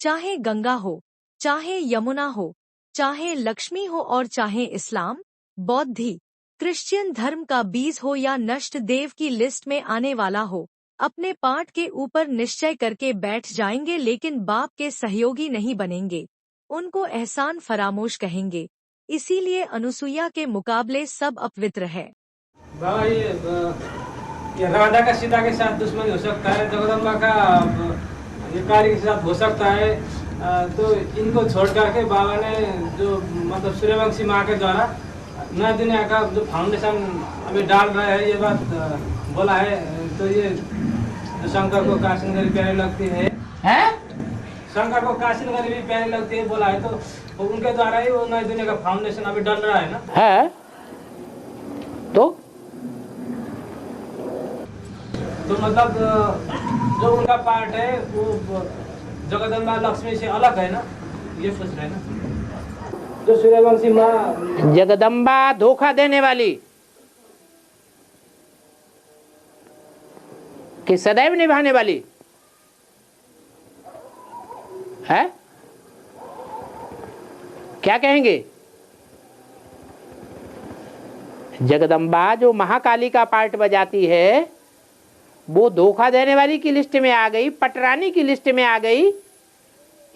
चाहे गंगा हो, चाहे यमुना हो, चाहे लक्ष्मी हो और चाहे इस्लाम, बौद्ध, क्रिश्चियन धर्म का बीज हो या नष्ट देव की लिस्ट में आने वाला हो, अपने पाठ के ऊपर निश्चय करके बैठ जाएंगे लेकिन बाप के सहयोगी नहीं बनेंगे। उनको एहसान फरामोश कहेंगे। इसीलिए अनुसुईया के मुकाबले सब अपवित्र है। बाबा ये राधा का सीता के साथ दुश्मनी हो सकता है, जगदम्बा का ये काली के साथ हो सकता है। तो इनको छोड़ करके बाबा ने जो मतलब सूर्यवंशी माँ के द्वारा नया दुनिया का जो फाउंडेशन अभी डाल रहे हैं, ये बात बोला है। तो ये जो शंकर को काशी नगरी प्यारी लगती है, शंकर को काशी नगरी भी प्यारी लगती है बोला है, तो उनके द्वारा ही वो नया दुनिया का फाउंडेशन अभी डल रहा है ना। है तो मतलब जो उनका पार्ट है वो जगदम्बा लक्ष्मी से अलग है ना, ये सोच रहे हैं ना। जो सूर्यवंशी माँ जगदम्बा धोखा देने वाली कि सदैव निभाने वाली है, क्या कहेंगे? जगदम्बा जो महाकाली का पार्ट बजाती है वो धोखा देने वाली की लिस्ट में आ गई, पटरानी की लिस्ट में आ गई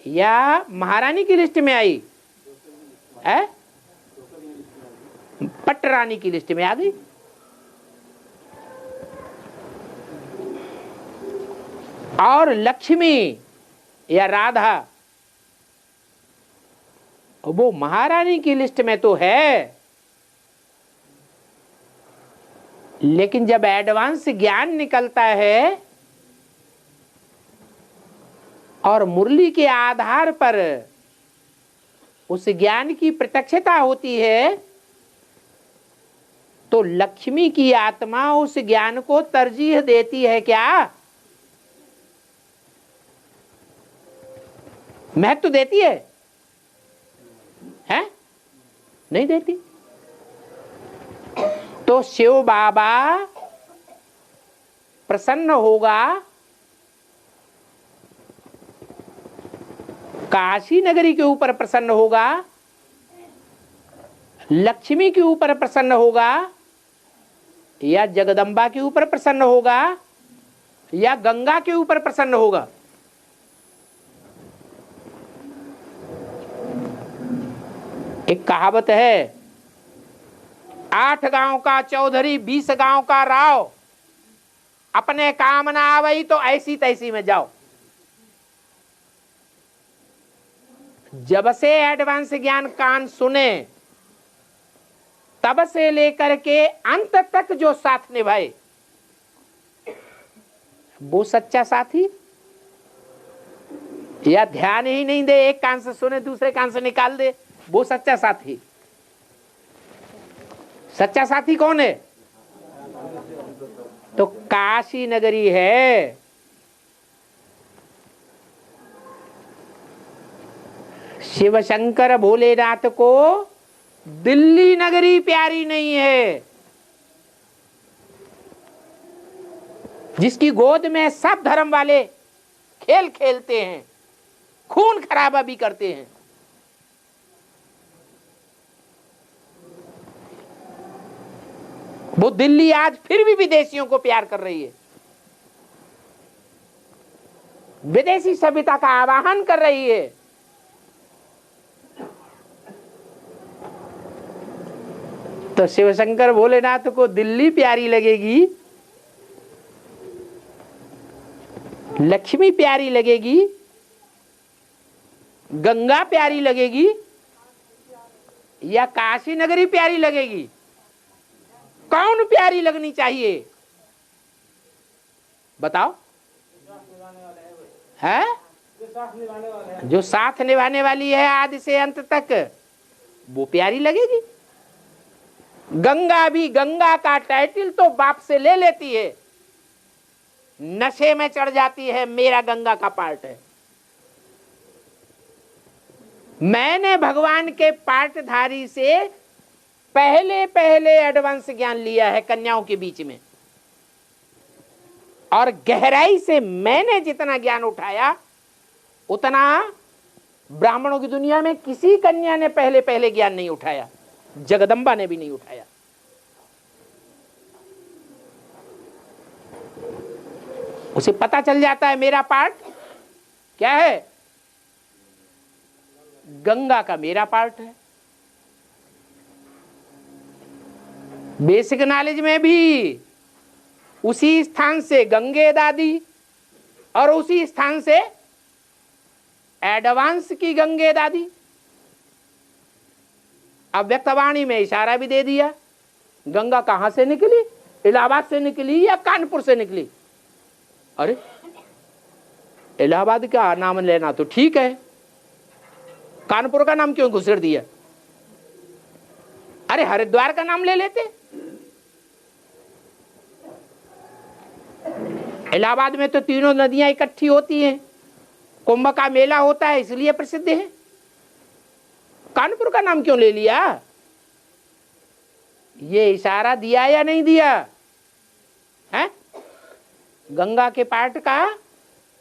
या महारानी की लिस्ट में आई है? पटरानी की लिस्ट में आ गई। और लक्ष्मी या राधा वो महारानी की लिस्ट में तो है, लेकिन जब एडवांस ज्ञान निकलता है और मुरली के आधार पर उस ज्ञान की प्रत्यक्षता होती है तो लक्ष्मी की आत्मा उस ज्ञान को तरजीह देती है। क्या महत्व देती है? हैं? नहीं देती। तो शिव बाबा प्रसन्न होगा, काशी नगरी के ऊपर प्रसन्न होगा, लक्ष्मी के ऊपर प्रसन्न होगा, या जगदम्बा के ऊपर प्रसन्न होगा, या गंगा के ऊपर प्रसन्न होगा? एक कहावत है, 8 गांव का चौधरी 20 गांव का राव, अपने काम ना आवई तो ऐसी तैसी में जाओ। जब से एडवांस ज्ञान कान सुने तब से लेकर के अंत तक जो साथ निभाए वो सच्चा साथी, या ध्यान ही नहीं दे, एक कान से सुने दूसरे कान से निकाल दे, वो सच्चा साथी। सच्चा साथी कौन है? तो काशी नगरी है। शिव शंकर भोलेनाथ को दिल्ली नगरी प्यारी नहीं है, जिसकी गोद में सब धर्म वाले खेल खेलते हैं, खून खराबा भी करते हैं। वो दिल्ली आज फिर भी विदेशियों को प्यार कर रही है, विदेशी सभ्यता का आवाहन कर रही है। तो शिवशंकर भोलेनाथ को दिल्ली प्यारी लगेगी, लक्ष्मी प्यारी लगेगी, गंगा प्यारी लगेगी, या काशी नगरी प्यारी लगेगी? कौन प्यारी लगनी चाहिए बताओ? है जो साथ निभाने वाली है आदि से अंत तक, वो प्यारी लगेगी। गंगा भी गंगा का टाइटल तो बाप से ले लेती है, नशे में चढ़ जाती है, मेरा गंगा का पार्ट है। मैंने भगवान के पार्टधारी से पहले पहले एडवांस ज्ञान लिया है कन्याओं के बीच में, और गहराई से मैंने जितना ज्ञान उठाया उतना ब्राह्मणों की दुनिया में किसी कन्या ने पहले पहले ज्ञान नहीं उठाया, जगदम्बा ने भी नहीं उठाया। उसे पता चल जाता है मेरा पार्ट क्या है, गंगा का मेरा पार्ट है। बेसिक नॉलेज में भी उसी स्थान से गंगे दादी और उसी स्थान से एडवांस की गंगे दादी। अव्यक्तवाणी में इशारा भी दे दिया, गंगा कहां से निकली, इलाहाबाद से निकली या कानपुर से निकली। अरे इलाहाबाद का नाम लेना तो ठीक है, कानपुर का नाम क्यों घुसेड़ दिया? अरे हरिद्वार का नाम ले लेते। इलाहाबाद में तो तीनों नदियां इकट्ठी होती हैं, कुंभ का मेला होता है इसलिए प्रसिद्ध है। कानपुर का नाम क्यों ले लिया? ये इशारा दिया या नहीं दिया है? गंगा के पार्ट का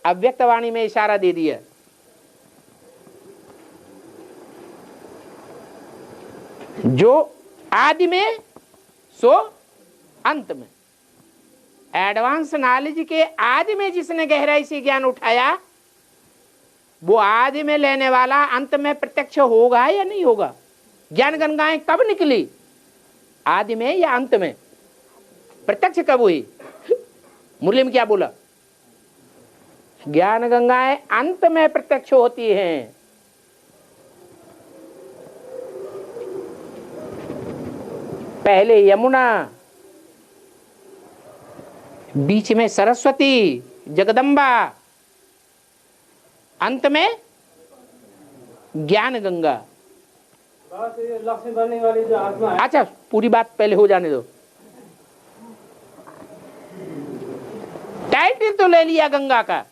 अव्यक्तवाणी में इशारा दे दिया। जो आदि में सो अंत में। एडवांस नॉलेज के आदि में जिसने गहराई से ज्ञान उठाया, वो आदि में लेने वाला अंत में प्रत्यक्ष होगा या नहीं होगा? ज्ञान गंगाएं कब निकली, आदि में या अंत में? प्रत्यक्ष कब हुई? मुरली में क्या बोला? ज्ञान गंगाएं अंत में प्रत्यक्ष होती हैं। पहले यमुना, बीच में सरस्वती जगदम्बा, अंत में ज्ञान गंगा। लक्ष्मी बनने वाली जो आत्मा है। अच्छा पूरी बात पहले हो जाने दो। टाइटल तो ले लिया गंगा का,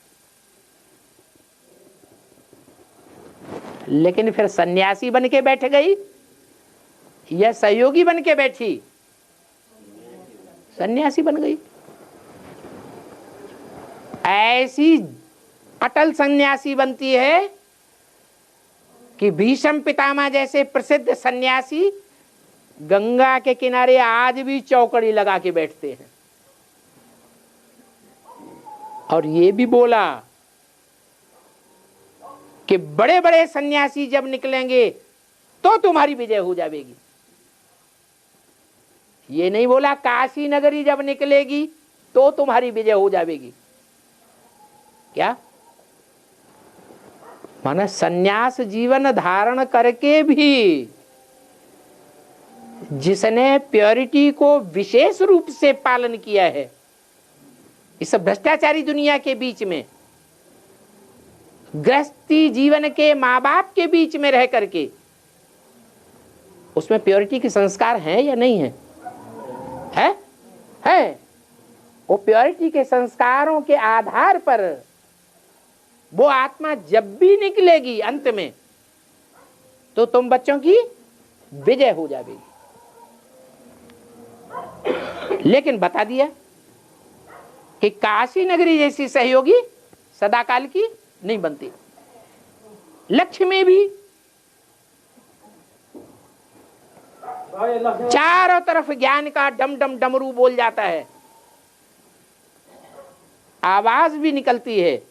लेकिन फिर सन्यासी बन के बैठ गई या सहयोगी बन के बैठी? सन्यासी बन गई। ऐसी अटल सन्यासी बनती है कि भीष्म पितामह जैसे प्रसिद्ध सन्यासी गंगा के किनारे आज भी चौकड़ी लगा के बैठते हैं। और ये भी बोला कि बड़े बड़े सन्यासी जब निकलेंगे तो तुम्हारी विजय हो जाएगी। ये नहीं बोला काशी नगरी जब निकलेगी तो तुम्हारी विजय हो जाएगी। क्या माना? सन्यास जीवन धारण करके भी जिसने प्योरिटी को विशेष रूप से पालन किया है इस भ्रष्टाचारी दुनिया के बीच में, गृहस्थी जीवन के माँ बाप के बीच में रह करके, उसमें प्योरिटी के संस्कार हैं या नहीं है? है। वो प्योरिटी के संस्कारों के आधार पर वो आत्मा जब भी निकलेगी अंत में तो तुम बच्चों की विजय हो जाएगी। लेकिन बता दिया कि काशी नगरी जैसी सहयोगी सदाकाल की नहीं बनती। लक्ष्मी भी चारों तरफ ज्ञान का डम डम डमरू बोल जाता है, आवाज भी निकलती है,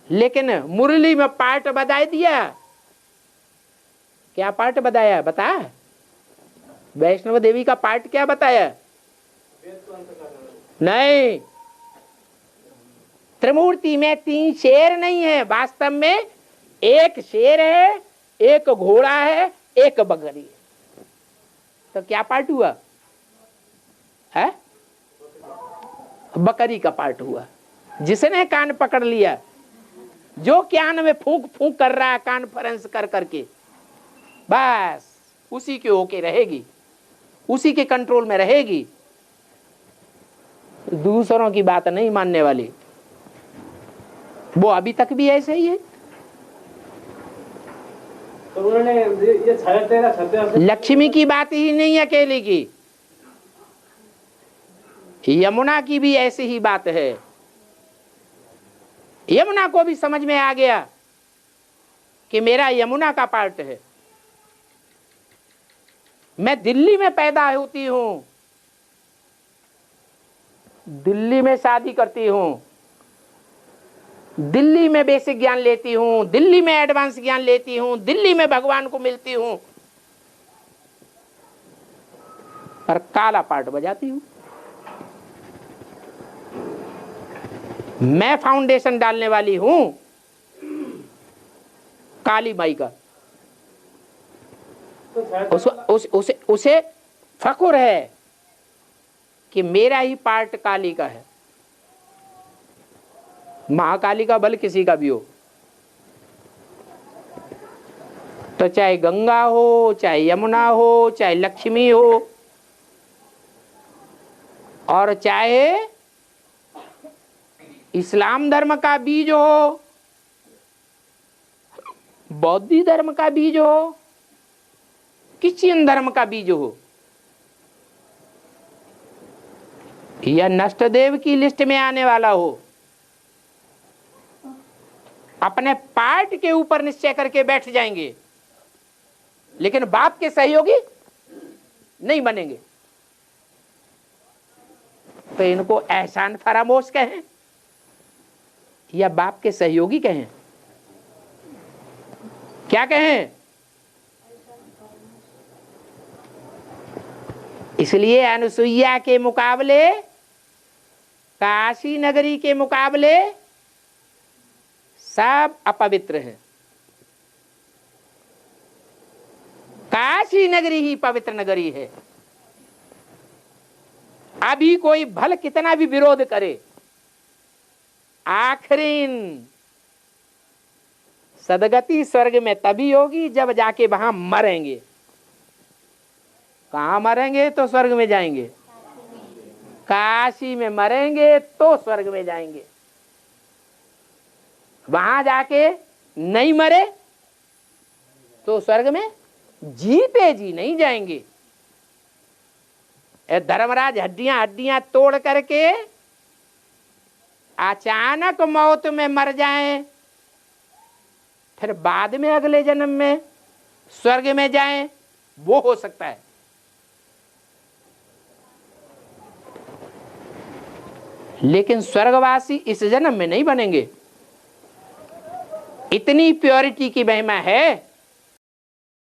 लेकिन मुरली में पार्ट बजा दिया। क्या पार्ट बताया? बता, वैष्णव देवी का पार्ट क्या बताया? नहीं, त्रिमूर्ति में 3 शेर नहीं है, वास्तव में एक शेर है, एक घोड़ा है, एक बकरी है। तो क्या पार्ट हुआ है? बकरी का पार्ट हुआ। जिसने कान पकड़ लिया, जो ज्ञान में फूंक फूंक कर रहा है कॉन्फ्रेंस कर करके, बस उसी के होके रहेगी, उसी के कंट्रोल में रहेगी, दूसरों की बात नहीं मानने वाली। वो अभी तक भी ऐसे ही है। तो उन्होंने ये 13 लक्ष्मी की बात ही नहीं अकेले की, यमुना की भी ऐसी ही बात है। यमुना को भी समझ में आ गया कि मेरा यमुना का पार्ट है। मैं दिल्ली में पैदा होती हूं, दिल्ली में शादी करती हूं, दिल्ली में बेसिक ज्ञान लेती हूं, दिल्ली में एडवांस ज्ञान लेती हूं, दिल्ली में भगवान को मिलती हूं, पर काला पार्ट बजाती हूं। मैं फाउंडेशन डालने वाली हूं काली माई का। उसे फख्र है कि मेरा ही पार्ट काली का है। महाकाली का बल किसी का भी हो, तो चाहे गंगा हो, चाहे यमुना हो, चाहे लक्ष्मी हो, और चाहे इस्लाम धर्म का बीज हो, बौद्ध धर्म का बीज हो, क्रिश्चियन धर्म का बीज हो, या नष्टदेव की लिस्ट में आने वाला हो, अपने पार्ट के ऊपर निश्चय करके बैठ जाएंगे, लेकिन बाप के सहयोगी नहीं बनेंगे। तो इनको एहसान फरामोश कहें या बाप के सहयोगी कहें? क्या कहें? इसलिए अनुसुईया के मुकाबले, काशी नगरी के मुकाबले सब अपवित्र है। काशी नगरी ही पवित्र नगरी है। अभी कोई भल कितना भी विरोध करे, आखिरी सदगति स्वर्ग में तभी होगी जब जाके वहां मरेंगे। कहां मरेंगे तो स्वर्ग में जाएंगे? काशी में मरेंगे तो स्वर्ग में जाएंगे। वहां जाके नहीं मरे तो स्वर्ग में जीते जी नहीं जाएंगे। धर्मराज हड्डियां तोड़ करके अचानक मौत में मर जाएं, फिर बाद में अगले जन्म में स्वर्ग में जाएं, वो हो सकता है। लेकिन स्वर्गवासी इस जन्म में नहीं बनेंगे। इतनी प्योरिटी की महिमा है